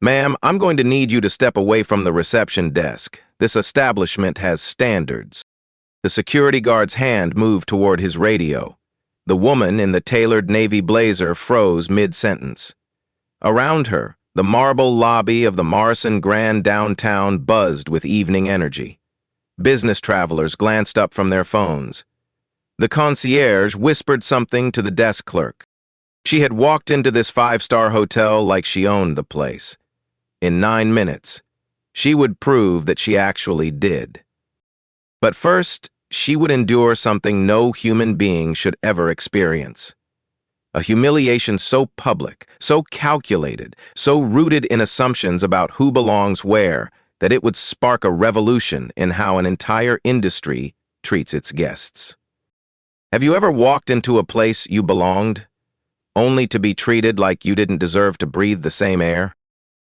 Ma'am, I'm going to need you to step away from the reception desk. This establishment has standards. The security guard's hand moved toward his radio. The woman in the tailored navy blazer froze mid-sentence. Around her, the marble lobby of the Morrison Grand downtown buzzed with evening energy. Business travelers glanced up from their phones. The concierge whispered something to the desk clerk. She had walked into this five-star hotel like she owned the place. In 9 minutes, she would prove that she actually did. But first, she would endure something no human being should ever experience. A humiliation so public, so calculated, so rooted in assumptions about who belongs where, that it would spark a revolution in how an entire industry treats its guests. Have you ever walked into a place you belonged, only to be treated like you didn't deserve to breathe the same air?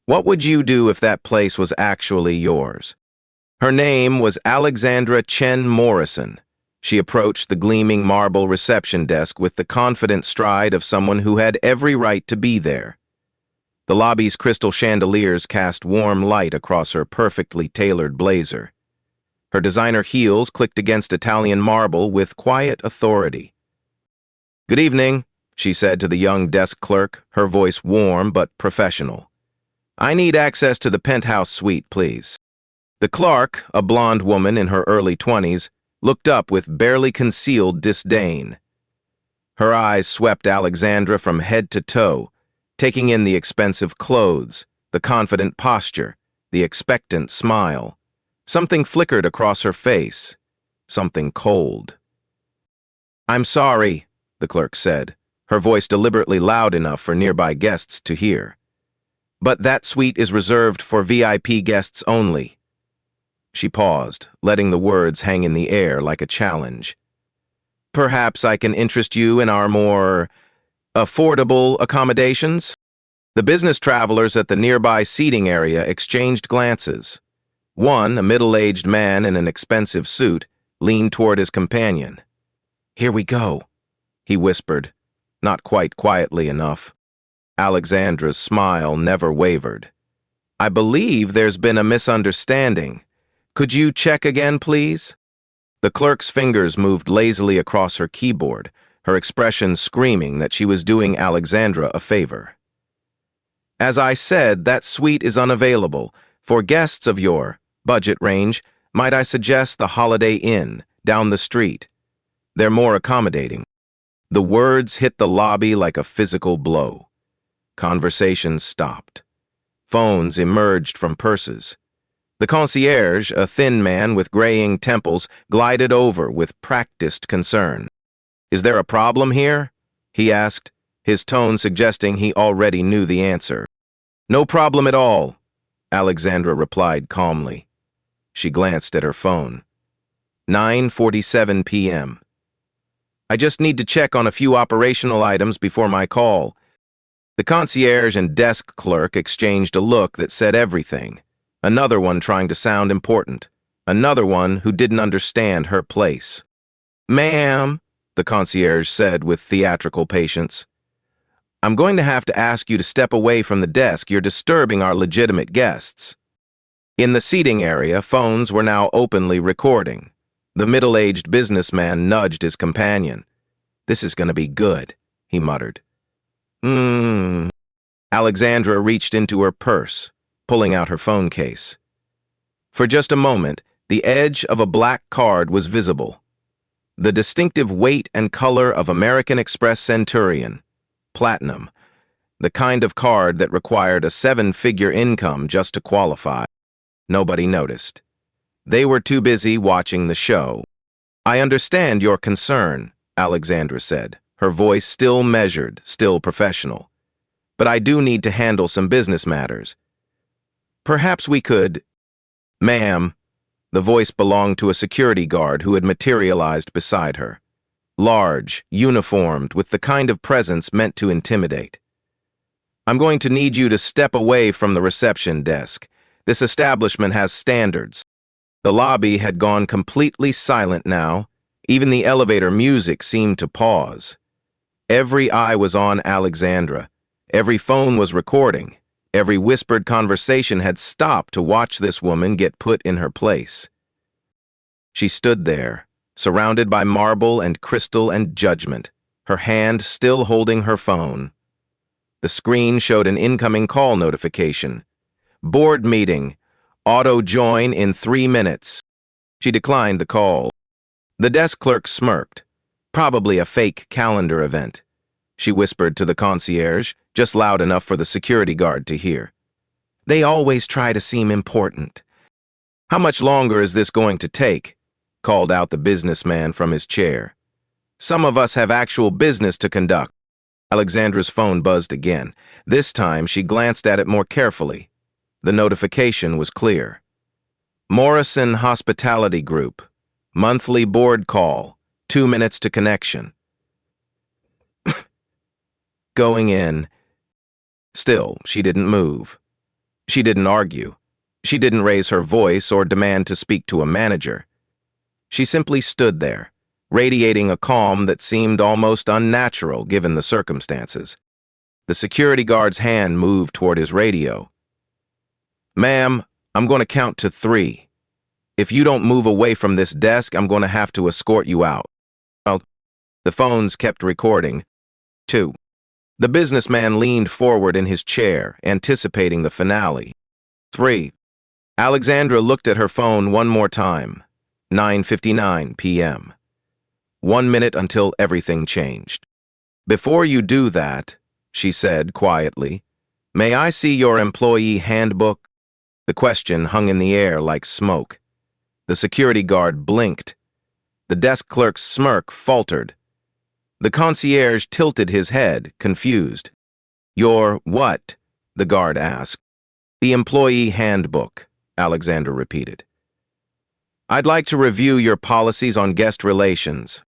What would you do if that place was actually yours? Her name was Alexandra Chen Morrison. She approached the gleaming marble reception desk with the confident stride of someone who had every right to be there. The lobby's crystal chandeliers cast warm light across her perfectly tailored blazer. Her designer heels clicked against Italian marble with quiet authority. "Good evening," she said to the young desk clerk, her voice warm but professional. "I need access to the penthouse suite, please." The clerk, a blonde woman in her early 20s, looked up with barely concealed disdain. Her eyes swept Alexandra from head to toe, taking in the expensive clothes, the confident posture, the expectant smile. Something flickered across her face, something cold. "I'm sorry," the clerk said, her voice deliberately loud enough for nearby guests to hear. "But that suite is reserved for VIP guests only." She paused, letting the words hang in the air like a challenge. "Perhaps I can interest you in our more affordable accommodations?" The business travelers at the nearby seating area exchanged glances. One, a middle-aged man in an expensive suit, leaned toward his companion. "Here we go," he whispered, not quite quietly enough. Alexandra's smile never wavered. "I believe there's been a misunderstanding. Could you check again, please?" The clerk's fingers moved lazily across her keyboard, her expression screaming that she was doing Alexandra a favor. "As I said, that suite is unavailable. For guests of your budget range, might I suggest the Holiday Inn, down the street? They're more accommodating." The words hit the lobby like a physical blow. Conversations stopped. Phones emerged from purses. The concierge, a thin man with graying temples, glided over with practiced concern. "Is there a problem here?" he asked, his tone suggesting he already knew the answer. "No problem at all," Alexandra replied calmly. She glanced at her phone. 9:47 p.m. "I just need to check on a few operational items before my call." The concierge and desk clerk exchanged a look that said everything. Another one trying to sound important. Another one who didn't understand her place. "Ma'am," the concierge said with theatrical patience, "I'm going to have to ask you to step away from the desk. You're disturbing our legitimate guests." In the seating area, phones were now openly recording. The middle-aged businessman nudged his companion. "This is going to be good," he muttered. Alexandra reached into her purse, pulling out her phone case. For just a moment, the edge of a black card was visible. The distinctive weight and color of American Express Centurion, platinum, the kind of card that required a 7-figure income just to qualify. Nobody noticed. They were too busy watching the show. "I understand your concern," Alexandra said, her voice still measured, still professional. "But I do need to handle some business matters. Perhaps we could—" "Ma'am," the voice belonged to a security guard who had materialized beside her. Large, uniformed, with the kind of presence meant to intimidate. "I'm going to need you to step away from the reception desk. This establishment has standards." The lobby had gone completely silent now. Even the elevator music seemed to pause. Every eye was on Alexandra. Every phone was recording. Every whispered conversation had stopped to watch this woman get put in her place. She stood there, surrounded by marble and crystal and judgment, her hand still holding her phone. The screen showed an incoming call notification. Board meeting. Auto join in 3 minutes. She declined the call. The desk clerk smirked. Probably a fake calendar event. She whispered to the concierge, just loud enough for the security guard to hear. They always try to seem important. How much longer is this going to take? Called out the businessman from his chair. Some of us have actual business to conduct. Alexandra's phone buzzed again. This time she glanced at it more carefully. The notification was clear. Morrison Hospitality Group. Monthly board call. 2 minutes to connection. Going in. Still, she didn't move. She didn't argue. She didn't raise her voice or demand to speak to a manager. She simply stood there, radiating a calm that seemed almost unnatural given the circumstances. The security guard's hand moved toward his radio. Ma'am, I'm going to count to 3. If you don't move away from this desk, I'm going to have to escort you out. Well, the phones kept recording. 2. The businessman leaned forward in his chair, anticipating the finale. 3. Alexandra looked at her phone one more time. 9:59 p.m. 1 minute until everything changed. Before you do that, she said quietly, may I see your employee handbook? The question hung in the air like smoke. The security guard blinked. The desk clerk's smirk faltered. The concierge tilted his head, confused. Your what? The guard asked. The employee handbook, Alexandra repeated. I'd like to review your policies on guest relations.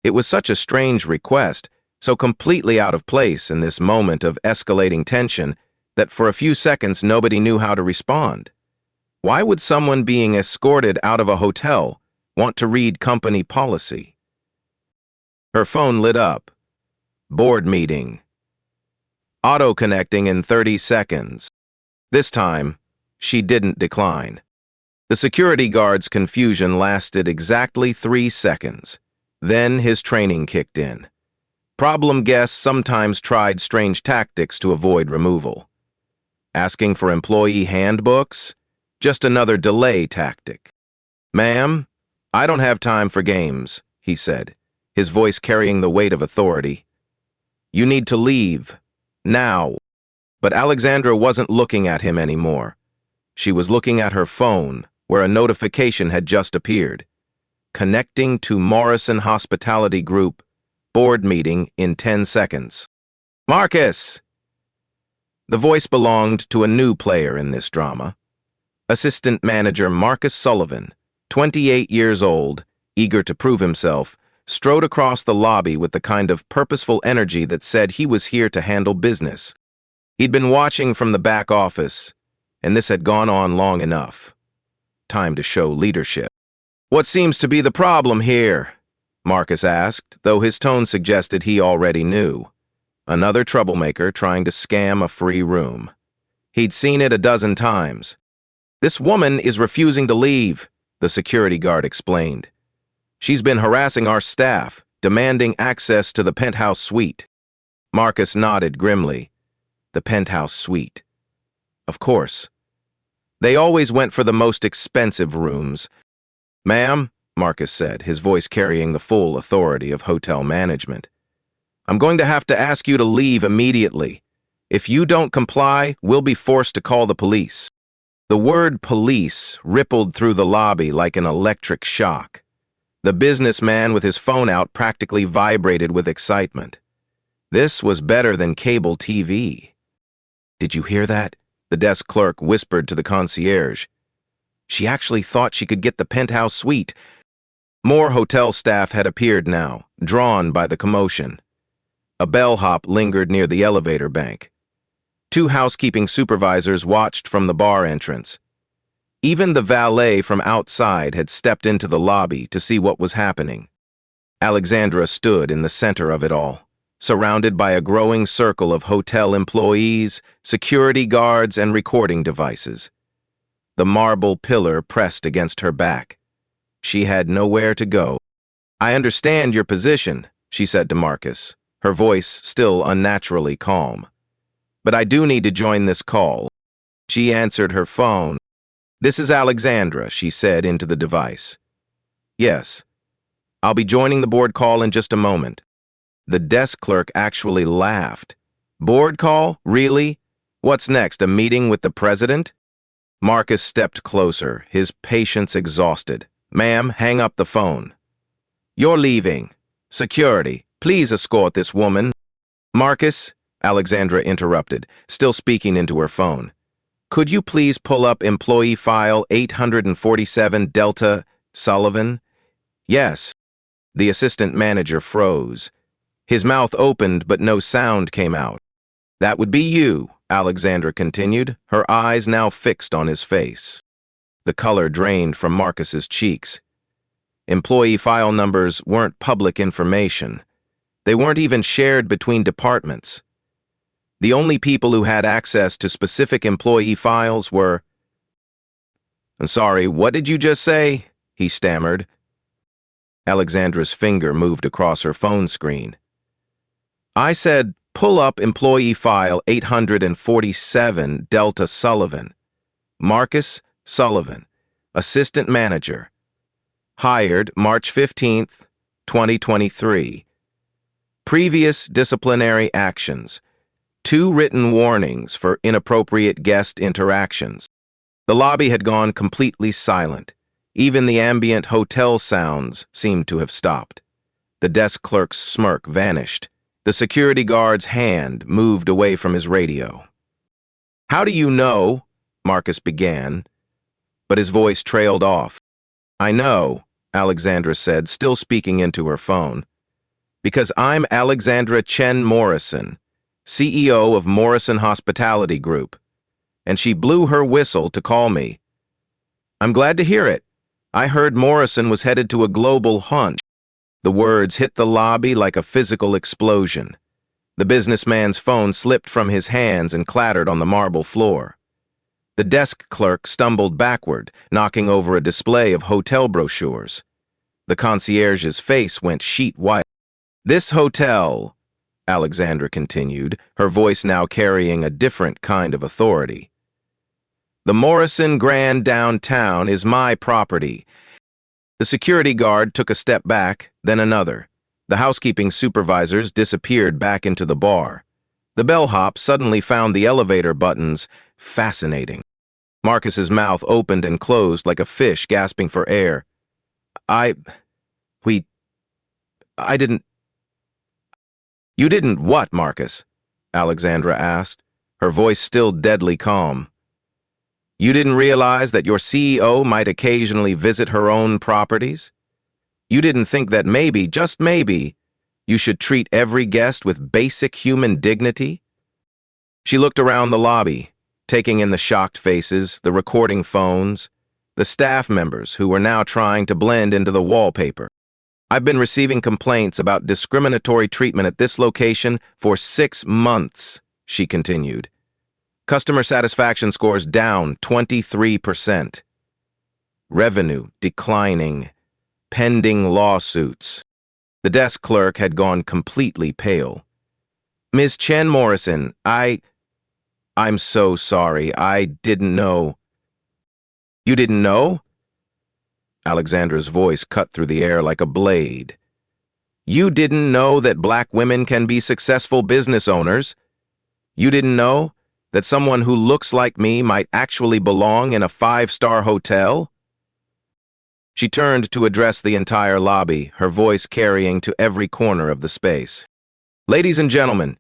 It was such a strange request, so completely out of place in this moment of escalating tension that for a few seconds nobody knew how to respond. Why would someone being escorted out of a hotel want to read company policy? Her phone lit up. Board meeting. Auto-connecting in 30 seconds. This time, she didn't decline. The security guard's confusion lasted exactly 3 seconds. Then his training kicked in. Problem guests sometimes tried strange tactics to avoid removal. Asking for employee handbooks? Just another delay tactic. Ma'am, I don't have time for games, he said, his voice carrying the weight of authority. You need to leave. Now. But Alexandra wasn't looking at him anymore. She was looking at her phone, where a notification had just appeared. Connecting to Morrison Hospitality Group. Board meeting in 10 seconds. Marcus! The voice belonged to a new player in this drama. Assistant manager Marcus Sullivan, 28 years old, eager to prove himself, strode across the lobby with the kind of purposeful energy that said he was here to handle business. He'd been watching from the back office, and this had gone on long enough. Time to show leadership. What seems to be the problem here? Marcus asked, though his tone suggested he already knew. Another troublemaker trying to scam a free room. He'd seen it a dozen times. This woman is refusing to leave, the security guard explained. She's been harassing our staff, demanding access to the penthouse suite. Marcus nodded grimly. The penthouse suite. Of course. They always went for the most expensive rooms. Ma'am, Marcus said, his voice carrying the full authority of hotel management. I'm going to have to ask you to leave immediately. If you don't comply, we'll be forced to call the police. The word police rippled through the lobby like an electric shock. The businessman with his phone out practically vibrated with excitement. This was better than cable TV. Did you hear that? The desk clerk whispered to the concierge. She actually thought she could get the penthouse suite. More hotel staff had appeared now, drawn by the commotion. A bellhop lingered near the elevator bank. 2 housekeeping supervisors watched from the bar entrance. Even the valet from outside had stepped into the lobby to see what was happening. Alexandra stood in the center of it all, surrounded by a growing circle of hotel employees, security guards, and recording devices. The marble pillar pressed against her back. She had nowhere to go. "I understand your position," she said to Marcus, her voice still unnaturally calm. "But I do need to join this call." She answered her phone. "This is Alexandra," she said into the device. "Yes. I'll be joining the board call in just a moment." The desk clerk actually laughed. "Board call? Really? What's next, a meeting with the president?" Marcus stepped closer, his patience exhausted. "Ma'am, hang up the phone." "You're leaving. Security, please escort this woman." "Marcus," Alexandra interrupted, still speaking into her phone. "Could you please pull up employee file 847 Delta Sullivan?" "Yes." The assistant manager froze. His mouth opened, but no sound came out. "That would be you," Alexandra continued, her eyes now fixed on his face. The color drained from Marcus's cheeks. Employee file numbers weren't public information. They weren't even shared between departments. The only people who had access to specific employee files were— "I'm sorry, what did you just say?" he stammered. Alexandra's finger moved across her phone screen. "I said, pull up employee file 847 Delta Sullivan. Marcus Sullivan, assistant manager. Hired March 15th, 2023. Previous disciplinary actions. 2 written warnings for inappropriate guest interactions." The lobby had gone completely silent. Even the ambient hotel sounds seemed to have stopped. The desk clerk's smirk vanished. The security guard's hand moved away from his radio. "How do you know?" Marcus began, but his voice trailed off. "I know," Alexandra said, still speaking into her phone, "because I'm Alexandra Chen Morrison, CEO of Morrison Hospitality Group, and she blew her whistle to call me. I'm glad to hear it. I heard Morrison was headed to a global hunt." The words hit the lobby like a physical explosion. The businessman's phone slipped from his hands and clattered on the marble floor. The desk clerk stumbled backward, knocking over a display of hotel brochures. The concierge's face went sheet white. "This hotel," Alexandra continued, her voice now carrying a different kind of authority. "The Morrison Grand Downtown is my property." The security guard took a step back, then another. The housekeeping supervisors disappeared back into the bar. The bellhop suddenly found the elevator buttons fascinating. Marcus's mouth opened and closed like a fish gasping for air. I didn't..." "You didn't what, Marcus?" Alexandra asked, her voice still deadly calm. "You didn't realize that your CEO might occasionally visit her own properties? You didn't think that maybe, just maybe, you should treat every guest with basic human dignity?" She looked around the lobby, taking in the shocked faces, the recording phones, the staff members who were now trying to blend into the wallpaper. "I've been receiving complaints about discriminatory treatment at this location for 6 months, she continued. Customer satisfaction scores down 23%. Revenue declining. Pending lawsuits. The desk clerk had gone completely pale. "Ms. Chen Morrison, I'm so sorry. I didn't know." "You didn't know?" Alexandra's voice cut through the air like a blade. "You didn't know that black women can be successful business owners? You didn't know that someone who looks like me might actually belong in a 5-star hotel?" She turned to address the entire lobby, her voice carrying to every corner of the space. "Ladies and gentlemen,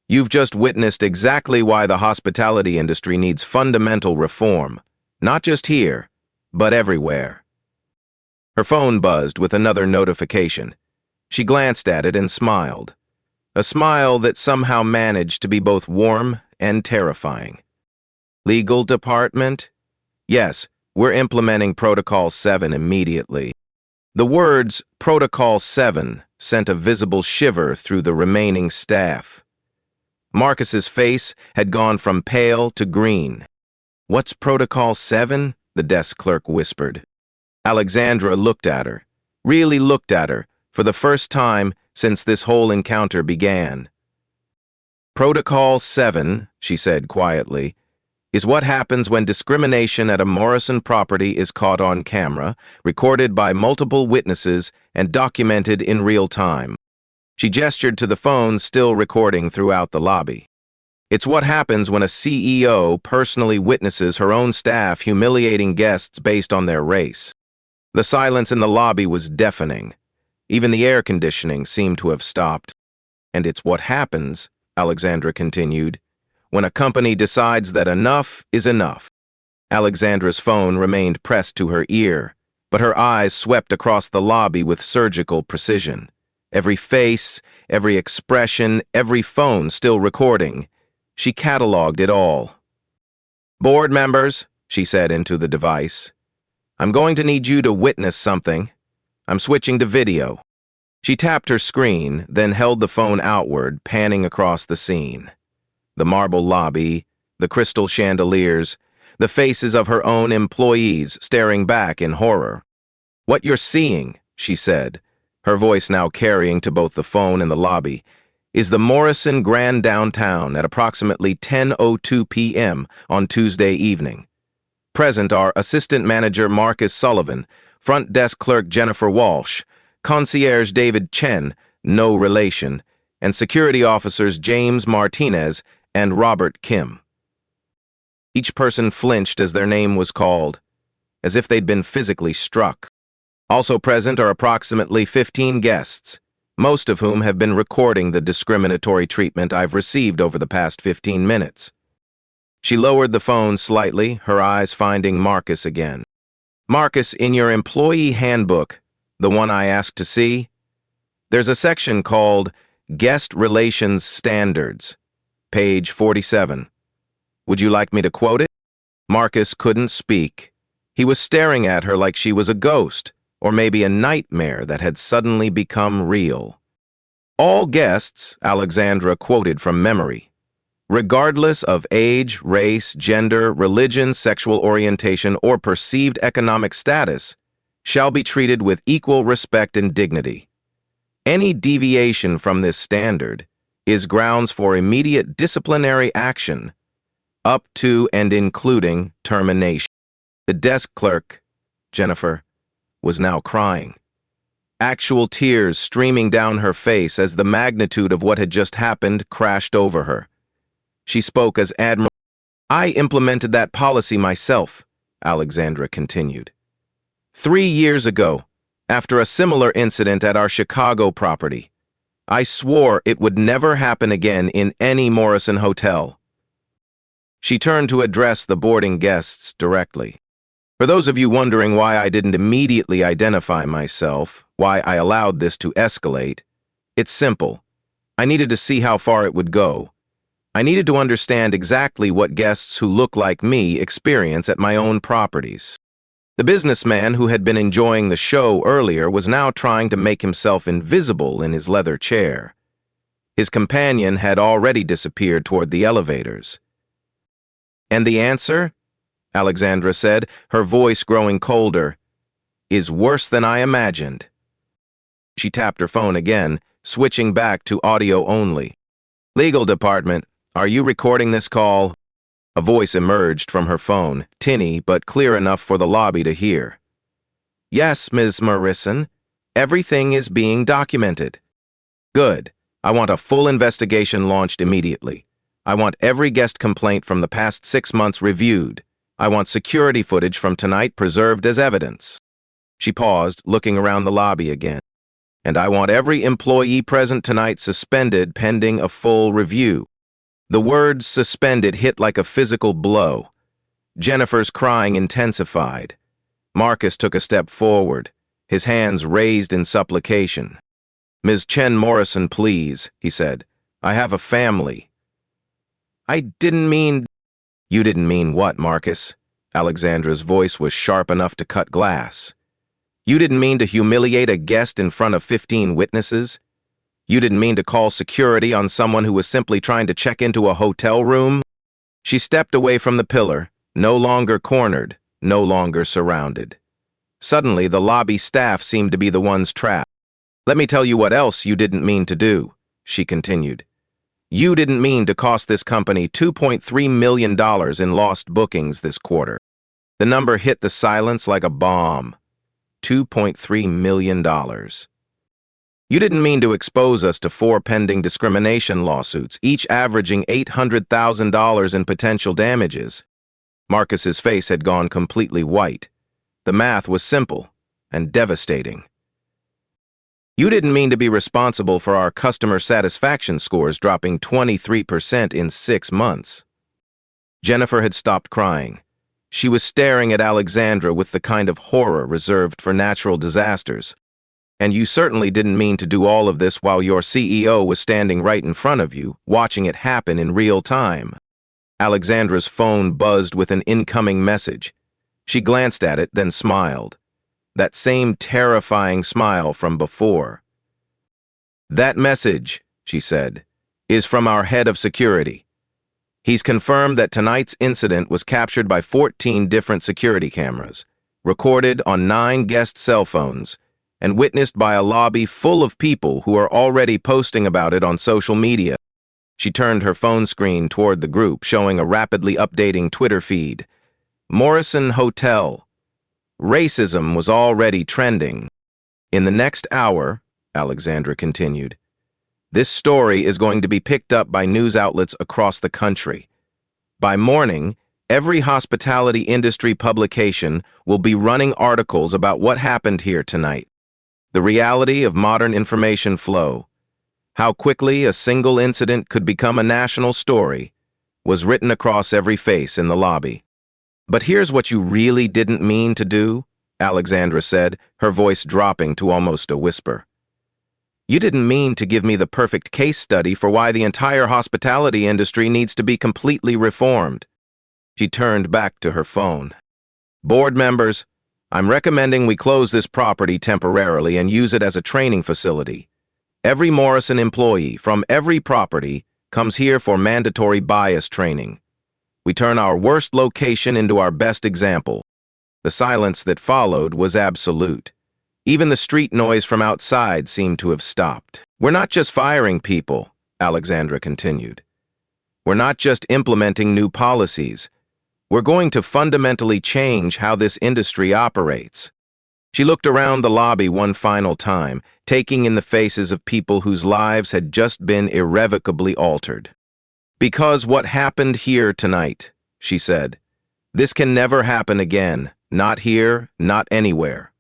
you've just witnessed exactly why the hospitality industry needs fundamental reform, not just here, but everywhere." Her phone buzzed with another notification. She glanced at it and smiled. A smile that somehow managed to be both warm and terrifying. "Legal department? Yes, we're implementing Protocol 7 immediately." The words Protocol 7 sent a visible shiver through the remaining staff. Marcus's face had gone from pale to green. "What's Protocol 7?" the desk clerk whispered. Alexandra looked at her, really looked at her, for the first time since this whole encounter began. "Protocol 7, she said quietly, is what happens when discrimination at a Morrison property is caught on camera, recorded by multiple witnesses, and documented in real time." She gestured to the phone still recording throughout the lobby. "It's what happens when a CEO personally witnesses her own staff humiliating guests based on their race." The silence in the lobby was deafening. Even the air conditioning seemed to have stopped. "And it's what happens," Alexandra continued, "when a company decides that enough is enough." Alexandra's phone remained pressed to her ear, but her eyes swept across the lobby with surgical precision. Every face, every expression, every phone still recording. She cataloged it all. "Board members," she said into the device, "I'm going to need you to witness something. I'm switching to video." She tapped her screen, then held the phone outward, panning across the scene. The marble lobby, the crystal chandeliers, the faces of her own employees staring back in horror. "What you're seeing," she said, her voice now carrying to both the phone and the lobby, "is the Morrison Grand Downtown at approximately 10:02 p.m. on Tuesday evening. Present are Assistant Manager Marcus Sullivan, Front Desk Clerk Jennifer Walsh, Concierge David Chen, no relation, and Security Officers James Martinez and Robert Kim." Each person flinched as their name was called, as if they'd been physically struck. Also present are approximately 15 guests, most of whom have been recording the discriminatory treatment I've received over the past 15 minutes. She lowered the phone slightly, her eyes finding Marcus again. "Marcus, in your employee handbook, the one I asked to see, there's a section called Guest Relations Standards, page 47. Would you like me to quote it?" Marcus couldn't speak. He was staring at her like she was a ghost, or maybe a nightmare that had suddenly become real. "All guests," Alexandra quoted from memory, "regardless of age, race, gender, religion, sexual orientation, or perceived economic status, shall be treated with equal respect and dignity. Any deviation from this standard is grounds for immediate disciplinary action, up to and including termination." The desk clerk, Jennifer, was now crying. Actual tears streaming down her face as the magnitude of what had just happened crashed over her. She spoke as Admiral. "I implemented that policy myself," Alexandra continued. 3 years ago, after a similar incident at our Chicago property. I swore it would never happen again in any Morrison hotel." She turned to address the boarding guests directly. "For those of you wondering why I didn't immediately identify myself, why I allowed this to escalate, it's simple. I needed to see how far it would go. I needed to understand exactly what guests who look like me experience at my own properties." The businessman who had been enjoying the show earlier was now trying to make himself invisible in his leather chair. His companion had already disappeared toward the elevators. "And the answer," Alexandra said, her voice growing colder, "is worse than I imagined." She tapped her phone again, switching back to audio only. "Legal department, are you recording this call?" A voice emerged from her phone, tinny but clear enough for the lobby to hear. "Yes, Ms. Morrison. Everything is being documented." "Good. I want a full investigation launched immediately. I want every guest complaint from the past 6 months reviewed. I want security footage from tonight preserved as evidence." She paused, looking around the lobby again. "And I want every employee present tonight suspended pending a full review." The words suspended hit like a physical blow. Jennifer's crying intensified. Marcus took a step forward, his hands raised in supplication. "Ms. Chen Morrison, please," he said. "I have a family." "I didn't mean—" "You didn't mean what, Marcus?" Alexandra's voice was sharp enough to cut glass. You didn't mean to humiliate a guest in front of 15 witnesses? You didn't mean to call security on someone who was simply trying to check into a hotel room? She stepped away from the pillar, no longer cornered, no longer surrounded. Suddenly, the lobby staff seemed to be the ones trapped. "Let me tell you what else you didn't mean to do," she continued. "You didn't mean to cost this company $2.3 million in lost bookings this quarter." The number hit the silence like a bomb. $2.3 million. You didn't mean to expose us to 4 pending discrimination lawsuits, each averaging $800,000 in potential damages. Marcus's face had gone completely white. The math was simple and devastating. You didn't mean to be responsible for our customer satisfaction scores dropping 23% in 6 months. Jennifer had stopped crying. She was staring at Alexandra with the kind of horror reserved for natural disasters. "And you certainly didn't mean to do all of this while your CEO was standing right in front of you, watching it happen in real time." Alexandra's phone buzzed with an incoming message. She glanced at it, then smiled. That same terrifying smile from before. "That message," she said, "is from our head of security. He's confirmed that tonight's incident was captured by 14 different security cameras, recorded on 9 guest cell phones, and witnessed by a lobby full of people who are already posting about it on social media." She turned her phone screen toward the group, showing a rapidly updating Twitter feed. Morrison Hotel. Racism was already trending. "In the next hour," Alexandra continued, "this story is going to be picked up by news outlets across the country. By morning, every hospitality industry publication will be running articles about what happened here tonight. The reality of modern information flow, how quickly a single incident could become a national story, was written across every face in the lobby." "But here's what you really didn't mean to do," Alexandra said, her voice dropping to almost a whisper. "You didn't mean to give me the perfect case study for why the entire hospitality industry needs to be completely reformed." She turned back to her phone. "Board members, I'm recommending we close this property temporarily and use it as a training facility. Every Morrison employee from every property comes here for mandatory bias training. We turn our worst location into our best example." The silence that followed was absolute. Even the street noise from outside seemed to have stopped. "We're not just firing people," Alexandra continued. "We're not just implementing new policies. We're going to fundamentally change how this industry operates." She looked around the lobby one final time, taking in the faces of people whose lives had just been irrevocably altered. "Because what happened here tonight," she said, "this can never happen again. Not here, not anywhere.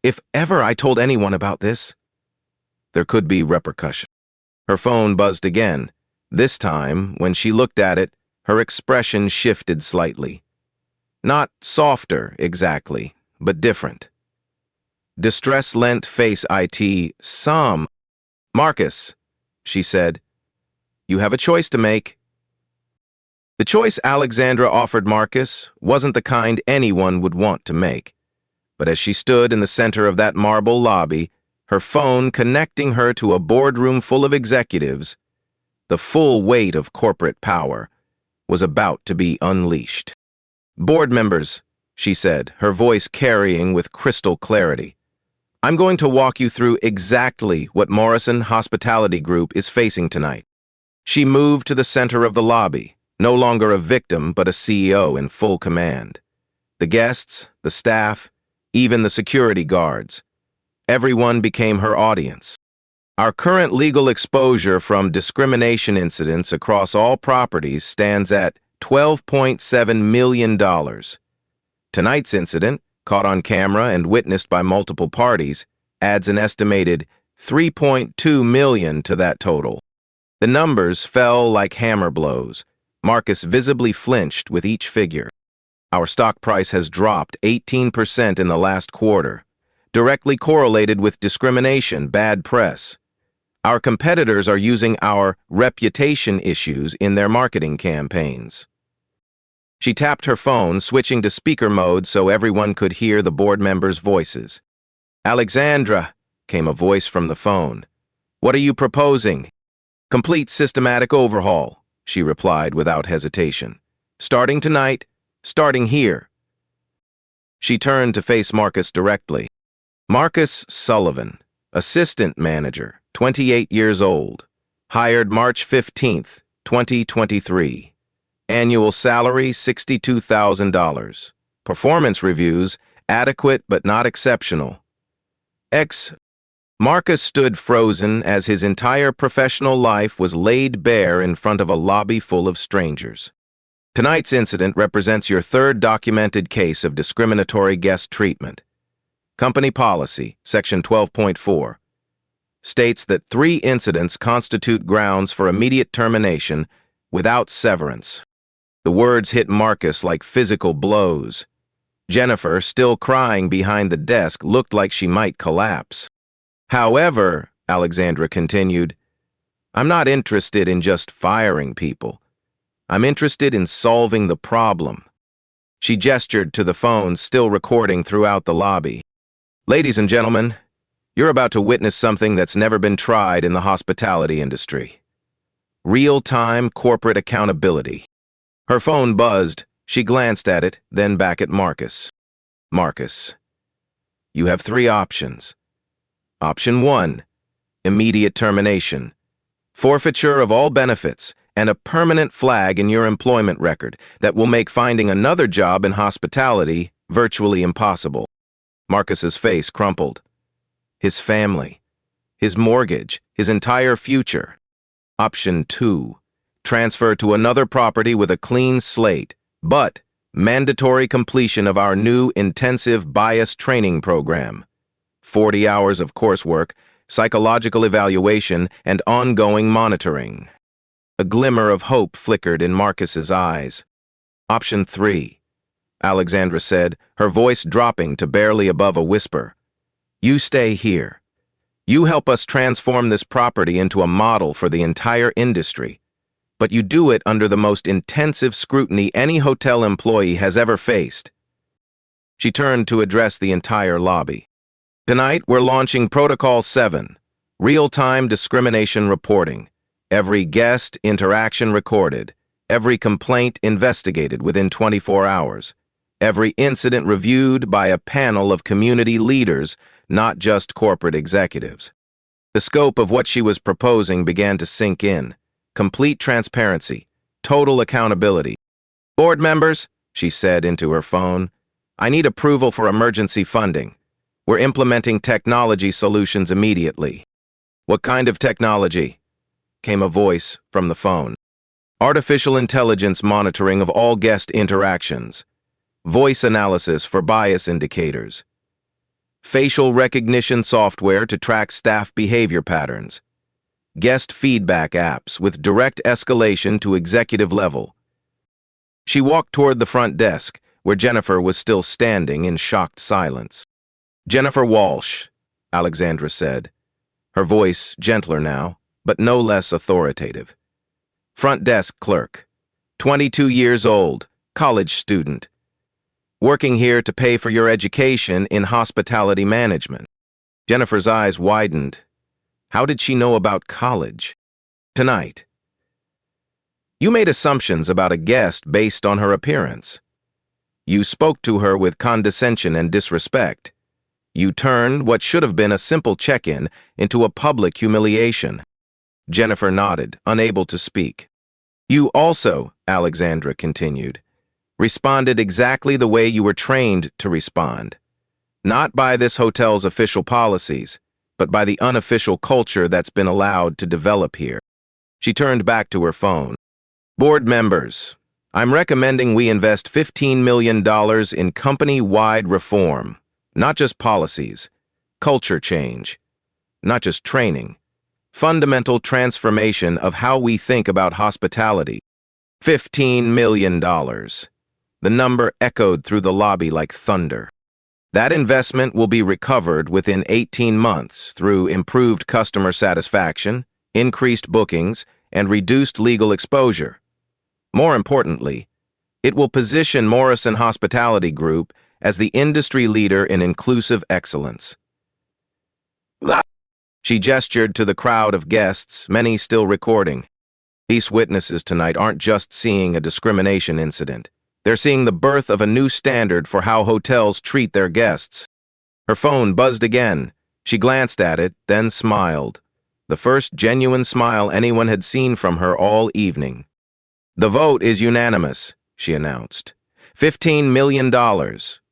If ever I told anyone about this, there could be repercussions." Her phone buzzed again. This time, when she looked at it, her expression shifted slightly. Not softer, exactly, but different. Distress lent face IT, "Some." "Marcus," she said, "you have a choice to make." The choice Alexandra offered Marcus wasn't the kind anyone would want to make. But as she stood in the center of that marble lobby, her phone connecting her to a boardroom full of executives, the full weight of corporate power was about to be unleashed. "Board members," she said, her voice carrying with crystal clarity, "I'm going to walk you through exactly what Morrison Hospitality Group is facing tonight." She moved to the center of the lobby, no longer a victim but a CEO in full command. The guests, the staff, even the security guards. Everyone became her audience. "Our current legal exposure from discrimination incidents across all properties stands at $12.7 million. Tonight's incident, caught on camera and witnessed by multiple parties, adds an estimated $3.2 million to that total." The numbers fell like hammer blows. Marcus visibly flinched with each figure. "Our stock price has dropped 18% in the last quarter, directly correlated with discrimination, bad press. Our competitors are using our reputation issues in their marketing campaigns." She tapped her phone, switching to speaker mode so everyone could hear the board members' voices. "Alexandra," came a voice from the phone. "What are you proposing?" "Complete systematic overhaul," she replied without hesitation. "Starting tonight, starting here." She turned to face Marcus directly. Marcus Sullivan, assistant manager, 28 years old, hired March 15th, 2023. Annual salary, $62,000. Performance reviews, adequate but not exceptional. Marcus stood frozen as his entire professional life was laid bare in front of a lobby full of strangers. Tonight's incident represents your third documented case of discriminatory guest treatment. Company policy, Section 12.4, states that 3 incidents constitute grounds for immediate termination without severance. The words hit Marcus like physical blows. Jennifer, still crying behind the desk, looked like she might collapse. "However," Alexandra continued, "I'm not interested in just firing people. I'm interested in solving the problem." She gestured to the phone, still recording throughout the lobby. "Ladies and gentlemen, you're about to witness something that's never been tried in the hospitality industry. Real-time corporate accountability." Her phone buzzed. She glanced at it, then back at Marcus. "Marcus, you have 3 options. Option 1, immediate termination, forfeiture of all benefits, and a permanent flag in your employment record that will make finding another job in hospitality virtually impossible." Marcus's face crumpled. His family, his mortgage, his entire future. Option 2, transfer to another property with a clean slate, but mandatory completion of our new intensive bias training program. 40 hours of coursework, psychological evaluation, and ongoing monitoring. A glimmer of hope flickered in Marcus's eyes. Option 3, Alexandra said, her voice dropping to barely above a whisper. "You stay here. You help us transform this property into a model for the entire industry. But you do it under the most intensive scrutiny any hotel employee has ever faced." She turned to address the entire lobby. "Tonight, we're launching Protocol 7, real-time discrimination reporting. Every guest interaction recorded, every complaint investigated within 24 hours, every incident reviewed by a panel of community leaders, not just corporate executives." The scope of what she was proposing began to sink in. Complete transparency, total accountability. "Board members," she said into her phone, "I need approval for emergency funding. We're implementing technology solutions immediately." "What kind of technology?" came a voice from the phone. "Artificial intelligence monitoring of all guest interactions. Voice analysis for bias indicators. Facial recognition software to track staff behavior patterns. Guest feedback apps with direct escalation to executive level." She walked toward the front desk, where Jennifer was still standing in shocked silence. "Jennifer Walsh," Alexandra said, her voice gentler now, but no less authoritative. "Front desk clerk, 22 years old, college student. Working here to pay for your education in hospitality management." Jennifer's eyes widened. How did she know about college? "Tonight. You made assumptions about a guest based on her appearance. You spoke to her with condescension and disrespect. You turned what should have been a simple check-in into a public humiliation." Jennifer nodded, unable to speak. "You also," Alexandra continued, "responded exactly the way you were trained to respond. Not by this hotel's official policies, but by the unofficial culture that's been allowed to develop here." She turned back to her phone. "Board members, I'm recommending we invest $15 million in company-wide reform. Not just policies, culture change, not just training, fundamental transformation of how we think about hospitality. $15 million. The number echoed through the lobby like thunder. That investment will be recovered within 18 months through improved customer satisfaction, increased bookings, and reduced legal exposure. More importantly, It will position Morrison Hospitality Group as the industry leader in inclusive excellence. She gestured to the crowd of guests, many still recording. These witnesses tonight aren't just seeing a discrimination incident. They're seeing the birth of a new standard for how hotels treat their guests. Her phone buzzed again. She glanced at it, then smiled. The first genuine smile anyone had seen from her all evening. "The vote is unanimous," she announced. $15 million,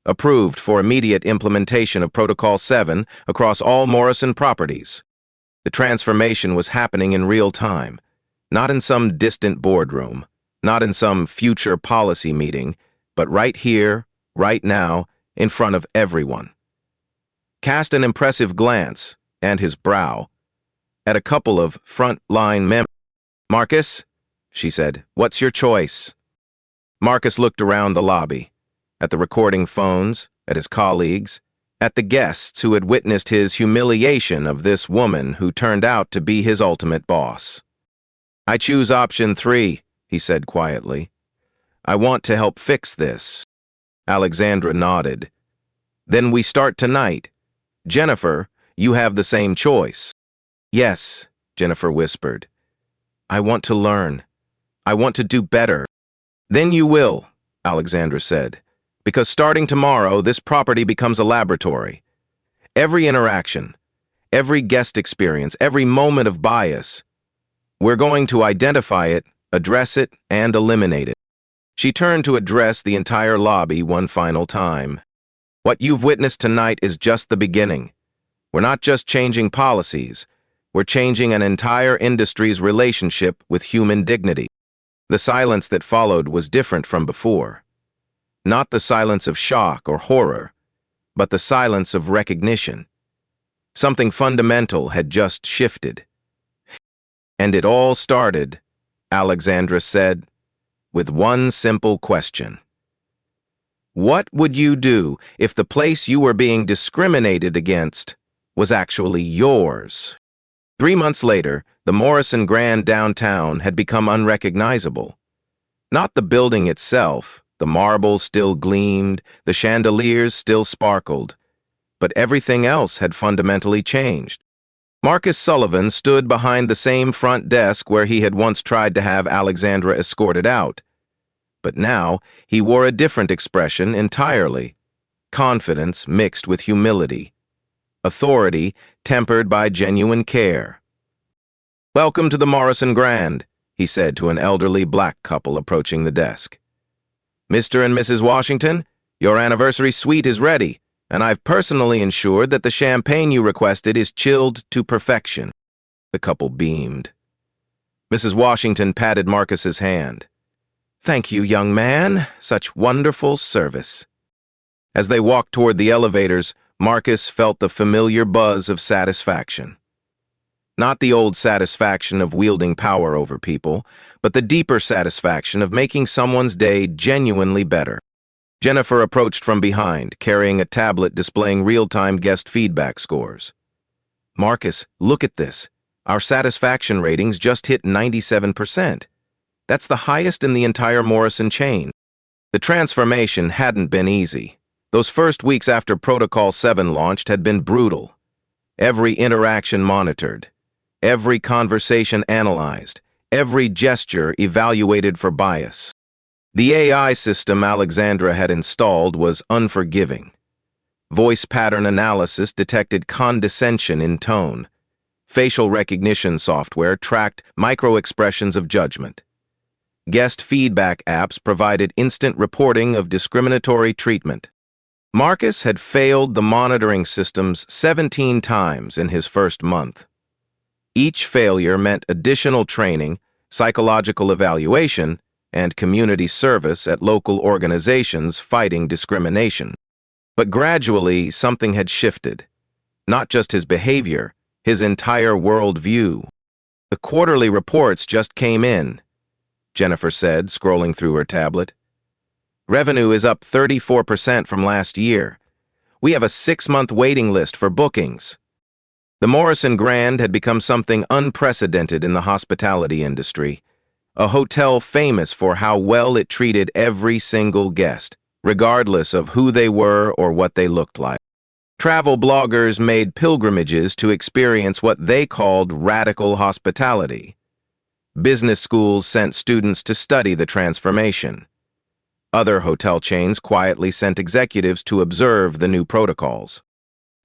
approved for immediate implementation of Protocol 7 across all Morrison properties. The transformation was happening in real time, not in some distant boardroom, not in some future policy meeting, but right here, right now, in front of everyone. Cast an impressive glance, and his brow, at a couple of front-line members. "Marcus," she said, "what's your choice?" Marcus looked around the lobby, at the recording phones, at his colleagues, at the guests who had witnessed his humiliation of this woman who turned out to be his ultimate boss. "I choose option 3, he said quietly. "I want to help fix this." Alexandra nodded. "Then we start tonight. Jennifer, you have the same choice." "Yes," Jennifer whispered. "I want to learn. I want to do better." "Then you will," Alexandra said, "because starting tomorrow, this property becomes a laboratory. Every interaction, every guest experience, every moment of bias, we're going to identify it, address it, and eliminate it." She turned to address the entire lobby one final time. "What you've witnessed tonight is just the beginning. We're not just changing policies, we're changing an entire industry's relationship with human dignity." The silence that followed was different from before. Not the silence of shock or horror, but the silence of recognition. Something fundamental had just shifted. And it all started, Alexandra said, with one simple question. What would you do if the place you were being discriminated against was actually yours? 3 months later, the Morrison Grand downtown had become unrecognizable. Not the building itself, the marble still gleamed, the chandeliers still sparkled, but everything else had fundamentally changed. Marcus Sullivan stood behind the same front desk where he had once tried to have Alexandra escorted out. But now he wore a different expression entirely. Confidence mixed with humility. Authority tempered by genuine care. "Welcome to the Morrison Grand," he said to an elderly black couple approaching the desk. "Mr. and Mrs. Washington, your anniversary suite is ready, and I've personally ensured that the champagne you requested is chilled to perfection." The couple beamed. Mrs. Washington patted Marcus's hand. "Thank you, young man. Such wonderful service." As they walked toward the elevators, Marcus felt the familiar buzz of satisfaction. Not the old satisfaction of wielding power over people, but the deeper satisfaction of making someone's day genuinely better. Jennifer approached from behind, carrying a tablet displaying real-time guest feedback scores. "Marcus, look at this. Our satisfaction ratings just hit 97%. That's the highest in the entire Morrison chain." The transformation hadn't been easy. Those first weeks after Protocol 7 launched had been brutal. Every interaction monitored. Every conversation analyzed, every gesture evaluated for bias. The AI system Alexandra had installed was unforgiving. Voice pattern analysis detected condescension in tone. Facial recognition software tracked micro-expressions of judgment. Guest feedback apps provided instant reporting of discriminatory treatment. Marcus had failed the monitoring systems 17 times in his first month. Each failure meant additional training, psychological evaluation, and community service at local organizations fighting discrimination. But gradually, something had shifted. Not just his behavior, his entire worldview. "The quarterly reports just came in," Jennifer said, scrolling through her tablet. "Revenue is up 34% from last year. We have a 6-month waiting list for bookings." The Morrison Grand had become something unprecedented in the hospitality industry, a hotel famous for how well it treated every single guest, regardless of who they were or what they looked like. Travel bloggers made pilgrimages to experience what they called radical hospitality. Business schools sent students to study the transformation. Other hotel chains quietly sent executives to observe the new protocols.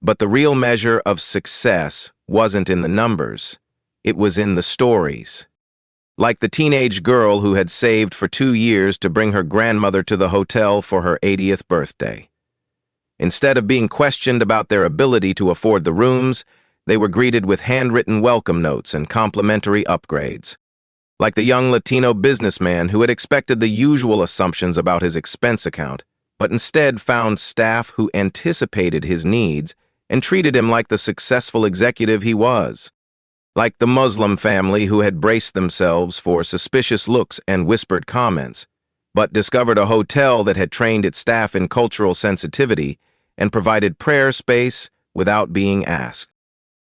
But the real measure of success wasn't in the numbers. It was in the stories. Like the teenage girl who had saved for 2 years to bring her grandmother to the hotel for her 80th birthday. Instead of being questioned about their ability to afford the rooms, they were greeted with handwritten welcome notes and complimentary upgrades. Like the young Latino businessman who had expected the usual assumptions about his expense account, but instead found staff who anticipated his needs and treated him like the successful executive he was. Like the Muslim family who had braced themselves for suspicious looks and whispered comments, but discovered a hotel that had trained its staff in cultural sensitivity and provided prayer space without being asked.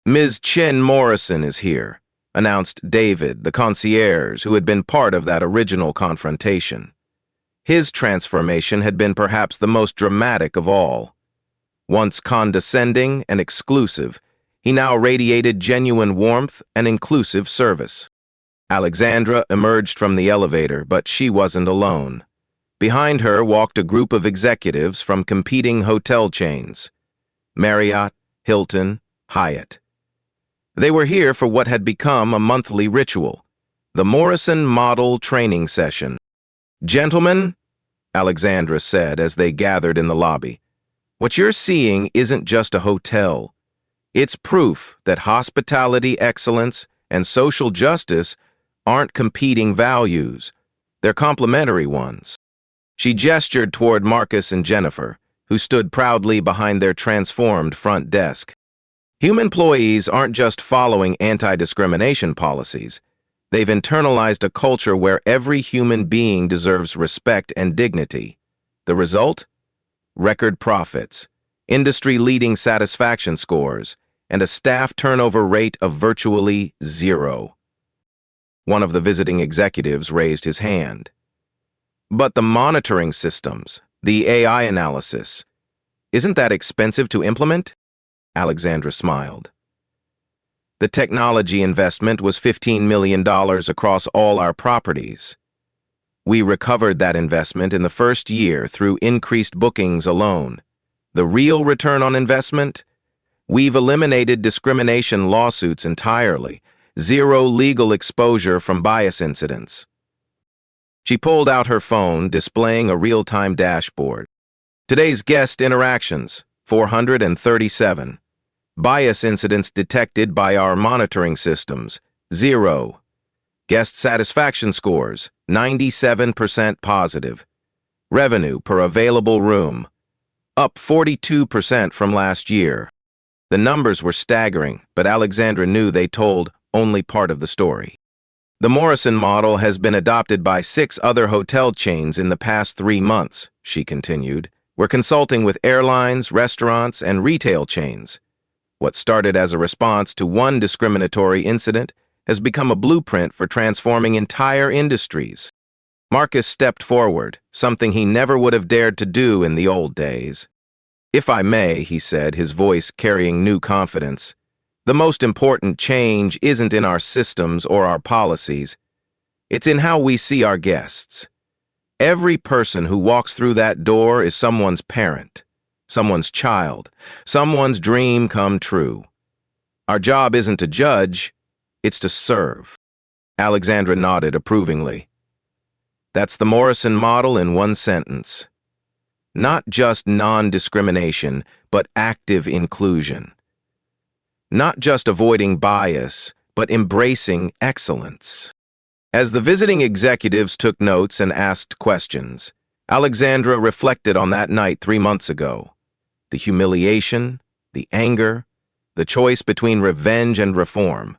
"Ms. Chin Morrison is here," announced David, the concierge who had been part of that original confrontation. His transformation had been perhaps the most dramatic of all. Once condescending and exclusive, he now radiated genuine warmth and inclusive service. Alexandra emerged from the elevator, but she wasn't alone. Behind her walked a group of executives from competing hotel chains: Marriott, Hilton, Hyatt. They were here for what had become a monthly ritual, the Morrison Model Training Session. "Gentlemen," Alexandra said as they gathered in the lobby, "what you're seeing isn't just a hotel. It's proof that hospitality excellence and social justice aren't competing values. They're complementary ones." She gestured toward Marcus and Jennifer, who stood proudly behind their transformed front desk. Human employees aren't just following anti-discrimination policies. They've internalized a culture where every human being deserves respect and dignity. The result? Record profits, industry-leading satisfaction scores, and a staff turnover rate of virtually 0. One of the visiting executives raised his hand. "But the monitoring systems, the AI analysis, isn't that expensive to implement?" Alexandra smiled. "The technology investment was $15 million across all our properties. We recovered that investment in the first year through increased bookings alone. The real return on investment? We've eliminated discrimination lawsuits entirely, 0 legal exposure from bias incidents." She pulled out her phone, displaying a real-time dashboard. "Today's guest interactions, 437. Bias incidents detected by our monitoring systems, 0. Guest satisfaction scores, 97% positive. Revenue per available room, up 42% from last year." The numbers were staggering, but Alexandra knew they told only part of the story. "The Morrison model has been adopted by 6 other hotel chains in the past 3 months," she continued. "We're consulting with airlines, restaurants, and retail chains. What started as a response to one discriminatory incident has become a blueprint for transforming entire industries." Marcus stepped forward, something he never would have dared to do in the old days. "If I may," he said, his voice carrying new confidence, "the most important change isn't in our systems or our policies. It's in how we see our guests. Every person who walks through that door is someone's parent, someone's child, someone's dream come true. Our job isn't to judge, it's to serve." Alexandra nodded approvingly. "That's the Morrison model in one sentence. Not just non-discrimination, but active inclusion. Not just avoiding bias, but embracing excellence." As the visiting executives took notes and asked questions, Alexandra reflected on that night 3 months ago. The humiliation, the anger, the choice between revenge and reform.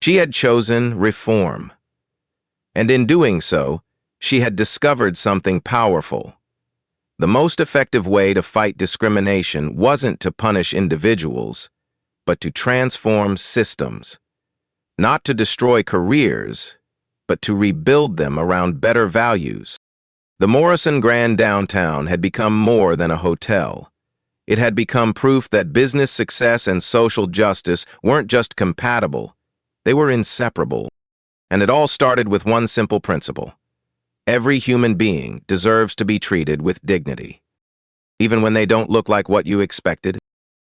She had chosen reform. And in doing so, she had discovered something powerful. The most effective way to fight discrimination wasn't to punish individuals, but to transform systems. Not to destroy careers, but to rebuild them around better values. The Morrison Grand downtown had become more than a hotel. It had become proof that business success and social justice weren't just compatible, they were inseparable. And it all started with one simple principle. Every human being deserves to be treated with dignity, even when they don't look like what you expected.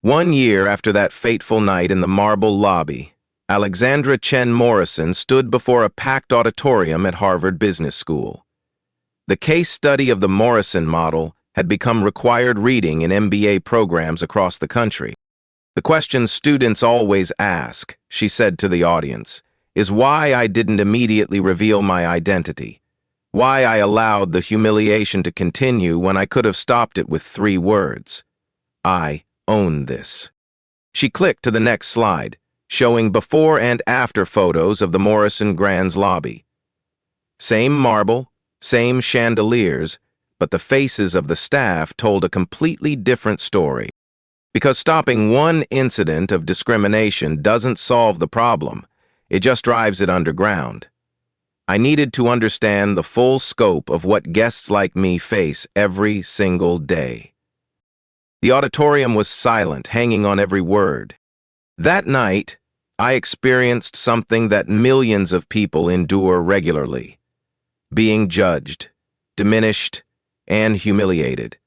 1 year after that fateful night in the marble lobby, Alexandra Chen Morrison stood before a packed auditorium at Harvard Business School. The case study of the Morrison model had become required reading in MBA programs across the country. The question students always ask, she said to the audience, is why I didn't immediately reveal my identity. Why I allowed the humiliation to continue when I could have stopped it with 3 words. I own this. She clicked to the next slide, showing before and after photos of the Morrison Grand's lobby. Same marble, same chandeliers, but the faces of the staff told a completely different story. Because stopping one incident of discrimination doesn't solve the problem, it just drives it underground. I needed to understand the full scope of what guests like me face every single day. The auditorium was silent, hanging on every word. That night, I experienced something that millions of people endure regularly: being judged, diminished, and humiliated,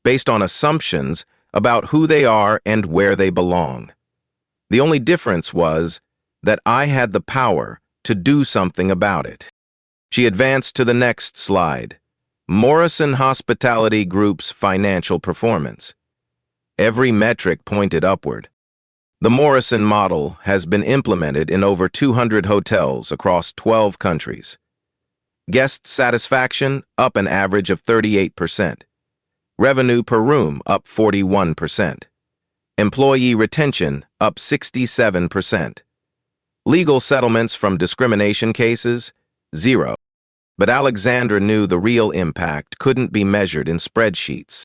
based on assumptions about who they are and where they belong. The only difference was that I had the power to do something about it. She advanced to the next slide. Morrison Hospitality Group's financial performance. Every metric pointed upward. The Morrison model has been implemented in over 200 hotels across 12 countries. Guest satisfaction up an average of 38%. Revenue per room up 41%. Employee retention up 67%. Legal settlements from discrimination cases, 0. But Alexandra knew the real impact couldn't be measured in spreadsheets.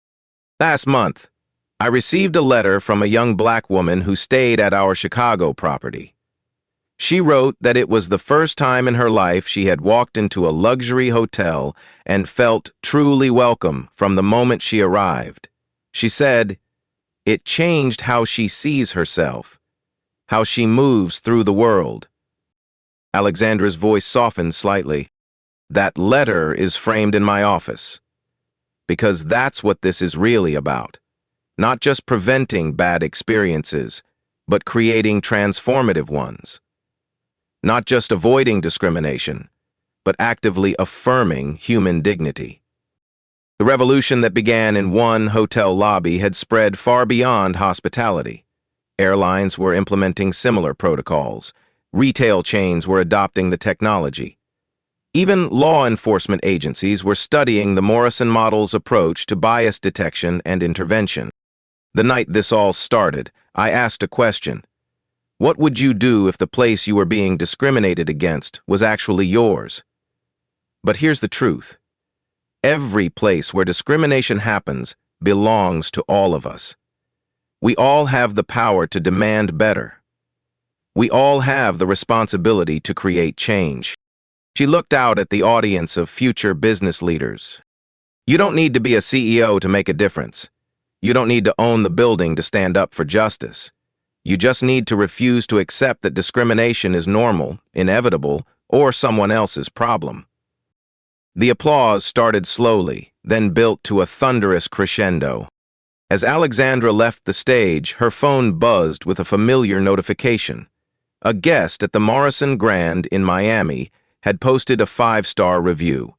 Last month, I received a letter from a young black woman who stayed at our Chicago property. She wrote that it was the first time in her life she had walked into a luxury hotel and felt truly welcome from the moment she arrived. She said, "It changed how she sees herself, how she moves through the world." Alexandra's voice softened slightly. "That letter is framed in my office. Because that's what this is really about. Not just preventing bad experiences, but creating transformative ones. Not just avoiding discrimination, but actively affirming human dignity." The revolution that began in one hotel lobby had spread far beyond hospitality. Airlines were implementing similar protocols. Retail chains were adopting the technology. Even law enforcement agencies were studying the Morrison model's approach to bias detection and intervention. The night this all started, I asked a question. What would you do if the place you were being discriminated against was actually yours? But here's the truth. Every place where discrimination happens belongs to all of us. We all have the power to demand better. We all have the responsibility to create change. She looked out at the audience of future business leaders. You don't need to be a CEO to make a difference. You don't need to own the building to stand up for justice. You just need to refuse to accept that discrimination is normal, inevitable, or someone else's problem. The applause started slowly, then built to a thunderous crescendo. As Alexandra left the stage, her phone buzzed with a familiar notification. A guest at the Morrison Grand in Miami had posted a 5-star review.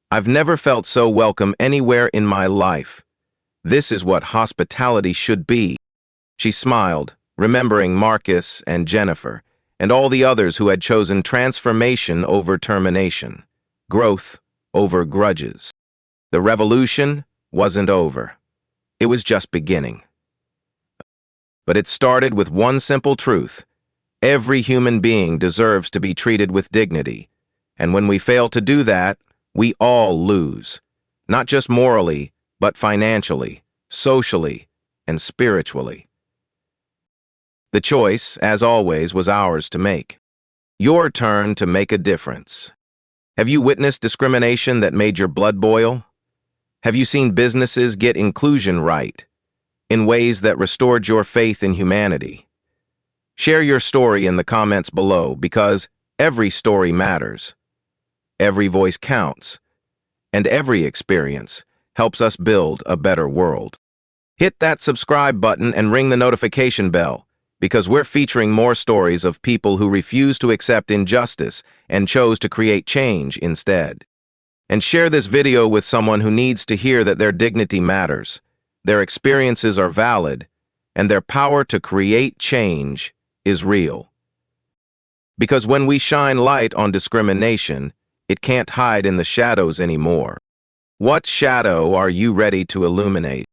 "I've never felt so welcome anywhere in my life. This is what hospitality should be." She smiled, remembering Marcus and Jennifer, and all the others who had chosen transformation over termination, growth over grudges. The revolution wasn't over. It was just beginning. But it started with one simple truth. Every human being deserves to be treated with dignity, and when we fail to do that, we all lose, not just morally, but financially, socially, and spiritually. The choice, as always, was ours to make. Your turn to make a difference. Have you witnessed discrimination that made your blood boil? Have you seen businesses get inclusion right in ways that restored your faith in humanity? Share your story in the comments below because every story matters, every voice counts, and every experience helps us build a better world. Hit that subscribe button and ring the notification bell because we're featuring more stories of people who refuse to accept injustice and chose to create change instead. And share this video with someone who needs to hear that their dignity matters, their experiences are valid, and their power to create change is real. Because when we shine light on discrimination, it can't hide in the shadows anymore. What shadow are you ready to illuminate?